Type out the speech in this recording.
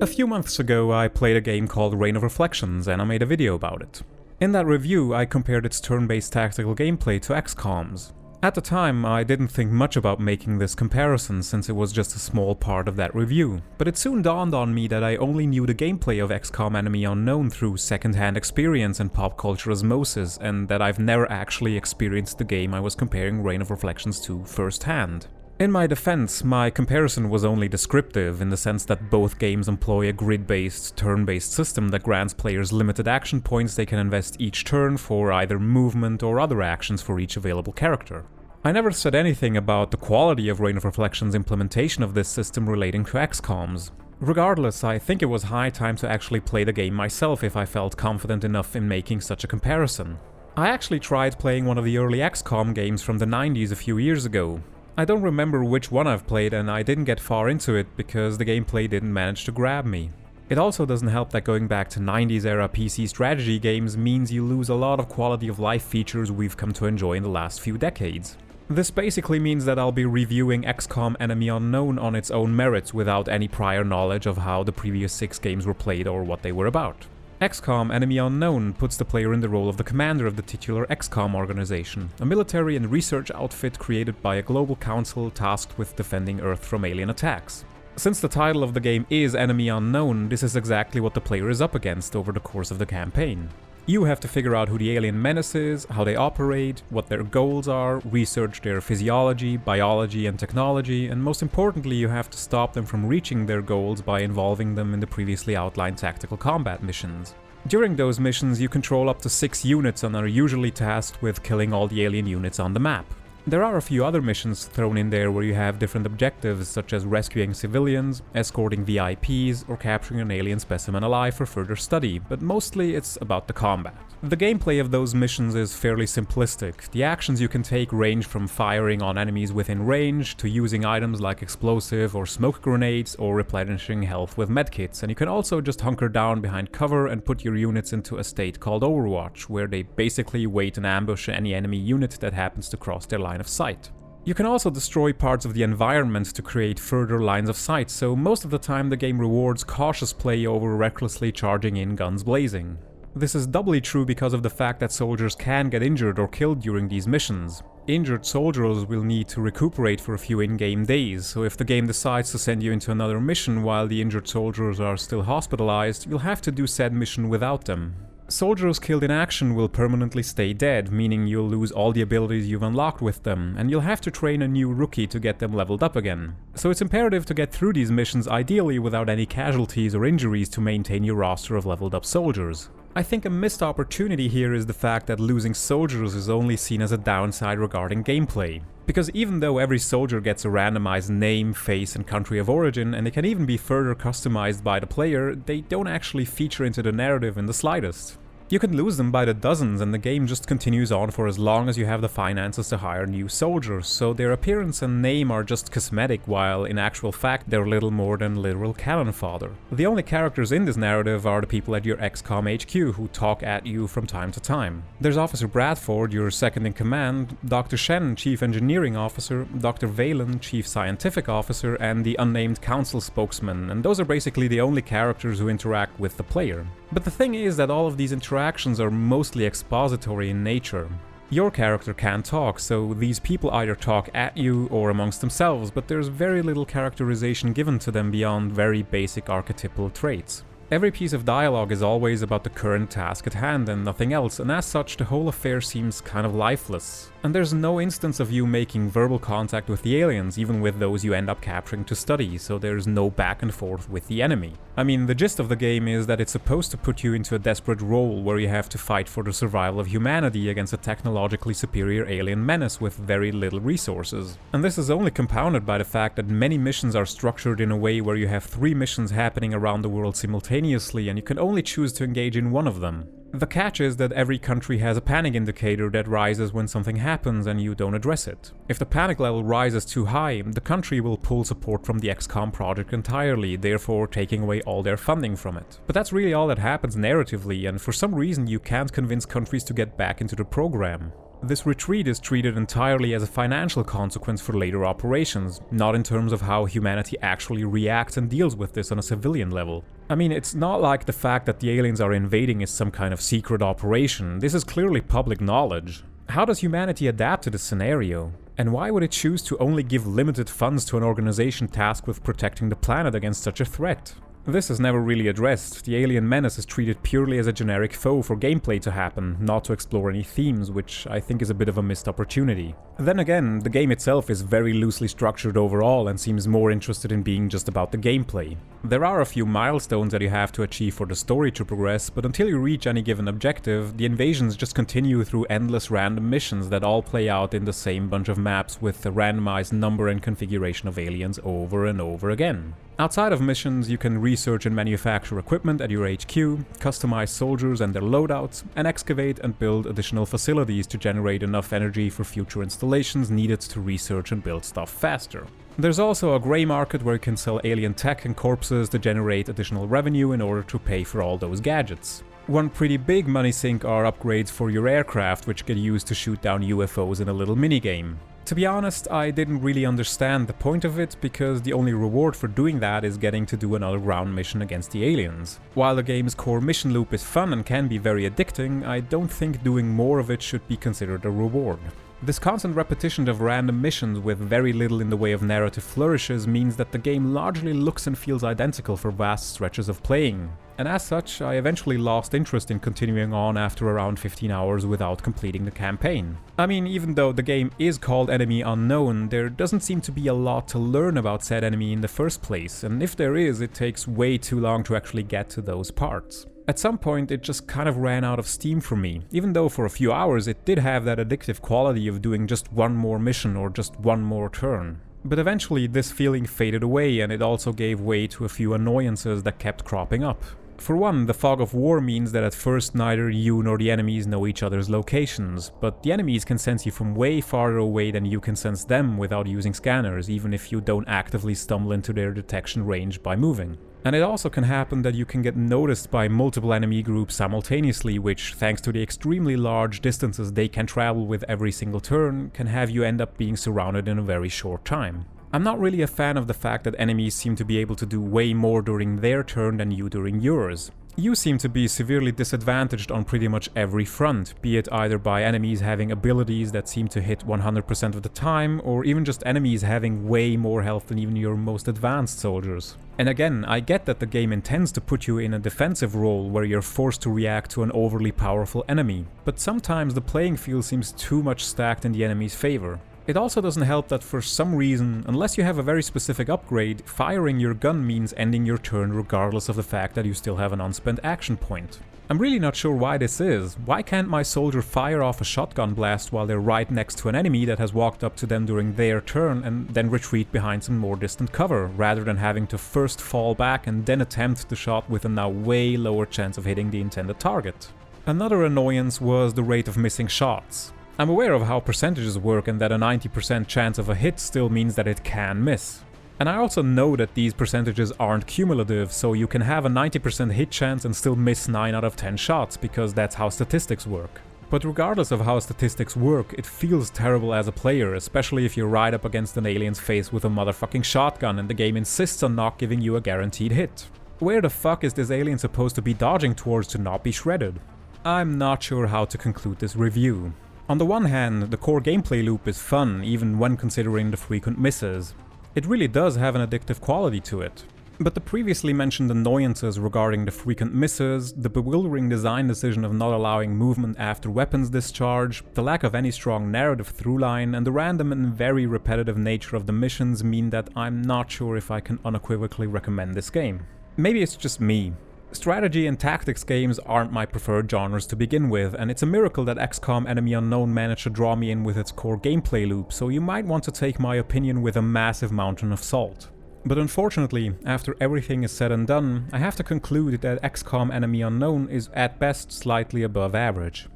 A few months ago I played a game called Reign of Reflections and I made a video about it. In that review I compared its turn-based tactical gameplay to XCOM's. At the time I didn't think much about making this comparison since it was just a small part of that review, but it soon dawned on me that I only knew the gameplay of XCOM Enemy Unknown through second-hand experience and pop culture osmosis, and that I've never actually experienced the game I was comparing Reign of Reflections to firsthand. In my defense, my comparison was only descriptive in the sense that both games employ a grid-based, turn-based system that grants players limited action points they can invest each turn for either movement or other actions for each available character. I never said anything about the quality of Reign of Reflections' implementation of this system relating to XCOM's. Regardless, I think it was high time to actually play the game myself if I felt confident enough in making such a comparison. I actually tried playing one of the early XCOM games from the 90s a few years ago. I don't remember which one I've played and I didn't get far into it because the gameplay didn't manage to grab me. It also doesn't help that going back to 90s era PC strategy games means you lose a lot of quality of life features we've come to enjoy in the last few decades. This basically means that I'll be reviewing XCOM Enemy Unknown on its own merits without any prior knowledge of how the previous 6 games were played or what they were about. XCOM Enemy Unknown puts the player in the role of the commander of the titular XCOM organization, a military and research outfit created by a global council tasked with defending Earth from alien attacks. Since the title of the game is Enemy Unknown, this is exactly what the player is up against over the course of the campaign. You have to figure out who the alien menace is, how they operate, what their goals are, research their physiology, biology and technology, and most importantly you have to stop them from reaching their goals by involving them in the previously outlined tactical combat missions. During those missions you control up to 6 units and are usually tasked with killing all the alien units on the map. There are a few other missions thrown in there where you have different objectives such as rescuing civilians, escorting VIPs, or capturing an alien specimen alive for further study, but mostly it's about the combat. The gameplay of those missions is fairly simplistic. The actions you can take range from firing on enemies within range, to using items like explosive or smoke grenades, or replenishing health with medkits, and you can also just hunker down behind cover and put your units into a state called Overwatch, where they basically wait and ambush any enemy unit that happens to cross their line of sight. You can also destroy parts of the environment to create further lines of sight, so most of the time the game rewards cautious play over recklessly charging in guns blazing. This is doubly true because of the fact that soldiers can get injured or killed during these missions. Injured soldiers will need to recuperate for a few in-game days, so if the game decides to send you into another mission while the injured soldiers are still hospitalized, you'll have to do said mission without them. Soldiers killed in action will permanently stay dead, meaning you'll lose all the abilities you've unlocked with them, and you'll have to train a new rookie to get them leveled up again. So it's imperative to get through these missions ideally without any casualties or injuries to maintain your roster of leveled up soldiers. I think a missed opportunity here is the fact that losing soldiers is only seen as a downside regarding gameplay. Because even though every soldier gets a randomized name, face and country of origin, and they can even be further customized by the player, they don't actually feature into the narrative in the slightest. You can lose them by the dozens and the game just continues on for as long as you have the finances to hire new soldiers, so their appearance and name are just cosmetic while in actual fact they're little more than literal cannon fodder. The only characters in this narrative are the people at your XCOM HQ who talk at you from time to time. There's Officer Bradford, your second in command, Dr. Shen, Chief Engineering Officer, Dr. Valen, Chief Scientific Officer, and the unnamed council spokesman, and those are basically the only characters who interact with the player. But the thing is that all of these interactions are mostly expository in nature. Your character can't talk, so these people either talk at you or amongst themselves, but there's very little characterization given to them beyond very basic archetypal traits. Every piece of dialogue is always about the current task at hand and nothing else, and as such the whole affair seems kind of lifeless. And there's no instance of you making verbal contact with the aliens, even with those you end up capturing to study, so there's no back and forth with the enemy. I mean, the gist of the game is that it's supposed to put you into a desperate role where you have to fight for the survival of humanity against a technologically superior alien menace with very little resources. And this is only compounded by the fact that many missions are structured in a way where you have 3 missions happening around the world simultaneously and you can only choose to engage in one of them. The catch is that every country has a panic indicator that rises when something happens and you don't address it. If the panic level rises too high, the country will pull support from the XCOM project entirely, therefore taking away all their funding from it. But that's really all that happens narratively, and for some reason you can't convince countries to get back into the program. This retreat is treated entirely as a financial consequence for later operations, not in terms of how humanity actually reacts and deals with this on a civilian level. I mean, it's not like the fact that the aliens are invading is some kind of secret operation. This is clearly public knowledge. How does humanity adapt to this scenario? And why would it choose to only give limited funds to an organization tasked with protecting the planet against such a threat? This is never really addressed. The alien menace is treated purely as a generic foe for gameplay to happen, not to explore any themes, which I think is a bit of a missed opportunity. Then again, the game itself is very loosely structured overall and seems more interested in being just about the gameplay. There are a few milestones that you have to achieve for the story to progress, but until you reach any given objective, the invasions just continue through endless random missions that all play out in the same bunch of maps with a randomized number and configuration of aliens over and over again. Outside of missions, you can research and manufacture equipment at your HQ, customize soldiers and their loadouts, and excavate and build additional facilities to generate enough energy for future installations needed to research and build stuff faster. There's also a grey market where you can sell alien tech and corpses to generate additional revenue in order to pay for all those gadgets. One pretty big money sink are upgrades for your aircraft, which get used to shoot down UFOs in a little minigame. To be honest, I didn't really understand the point of it, because the only reward for doing that is getting to do another ground mission against the aliens. While the game's core mission loop is fun and can be very addicting, I don't think doing more of it should be considered a reward. This constant repetition of random missions with very little in the way of narrative flourishes means that the game largely looks and feels identical for vast stretches of playing. And as such, I eventually lost interest in continuing on after around 15 hours without completing the campaign. I mean, even though the game is called Enemy Unknown, there doesn't seem to be a lot to learn about said enemy in the first place, and if there is, it takes way too long to actually get to those parts. At some point, it just kind of ran out of steam for me, even though for a few hours it did have that addictive quality of doing just one more mission or just one more turn. But eventually this feeling faded away, and it also gave way to a few annoyances that kept cropping up. For one, the fog of war means that at first neither you nor the enemies know each other's locations, but the enemies can sense you from way farther away than you can sense them without using scanners, even if you don't actively stumble into their detection range by moving. And it also can happen that you can get noticed by multiple enemy groups simultaneously, which, thanks to the extremely large distances they can travel with every single turn, can have you end up being surrounded in a very short time. I'm not really a fan of the fact that enemies seem to be able to do way more during their turn than you during yours. You seem to be severely disadvantaged on pretty much every front, be it either by enemies having abilities that seem to hit 100% of the time, or even just enemies having way more health than even your most advanced soldiers. And again, I get that the game intends to put you in a defensive role where you're forced to react to an overly powerful enemy, but sometimes the playing field seems too much stacked in the enemy's favor. It also doesn't help that for some reason, unless you have a very specific upgrade, firing your gun means ending your turn regardless of the fact that you still have an unspent action point. I'm really not sure why this is. Why can't my soldier fire off a shotgun blast while they're right next to an enemy that has walked up to them during their turn and then retreat behind some more distant cover, rather than having to first fall back and then attempt the shot with a now way lower chance of hitting the intended target? Another annoyance was the rate of missing shots. I'm aware of how percentages work and that a 90% chance of a hit still means that it can miss. And I also know that these percentages aren't cumulative, so you can have a 90% hit chance and still miss 9 out of 10 shots, because that's how statistics work. But regardless of how statistics work, it feels terrible as a player, especially if you're right up against an alien's face with a motherfucking shotgun and the game insists on not giving you a guaranteed hit. Where the fuck is this alien supposed to be dodging towards to not be shredded? I'm not sure how to conclude this review. On the one hand, the core gameplay loop is fun, even when considering the frequent misses. It really does have an addictive quality to it. But the previously mentioned annoyances regarding the frequent misses, the bewildering design decision of not allowing movement after weapons discharge, the lack of any strong narrative throughline, and the random and very repetitive nature of the missions mean that I'm not sure if I can unequivocally recommend this game. Maybe it's just me. Strategy and tactics games aren't my preferred genres to begin with, and it's a miracle that XCOM Enemy Unknown managed to draw me in with its core gameplay loop, so you might want to take my opinion with a massive mountain of salt. But unfortunately, after everything is said and done, I have to conclude that XCOM Enemy Unknown is at best slightly above average.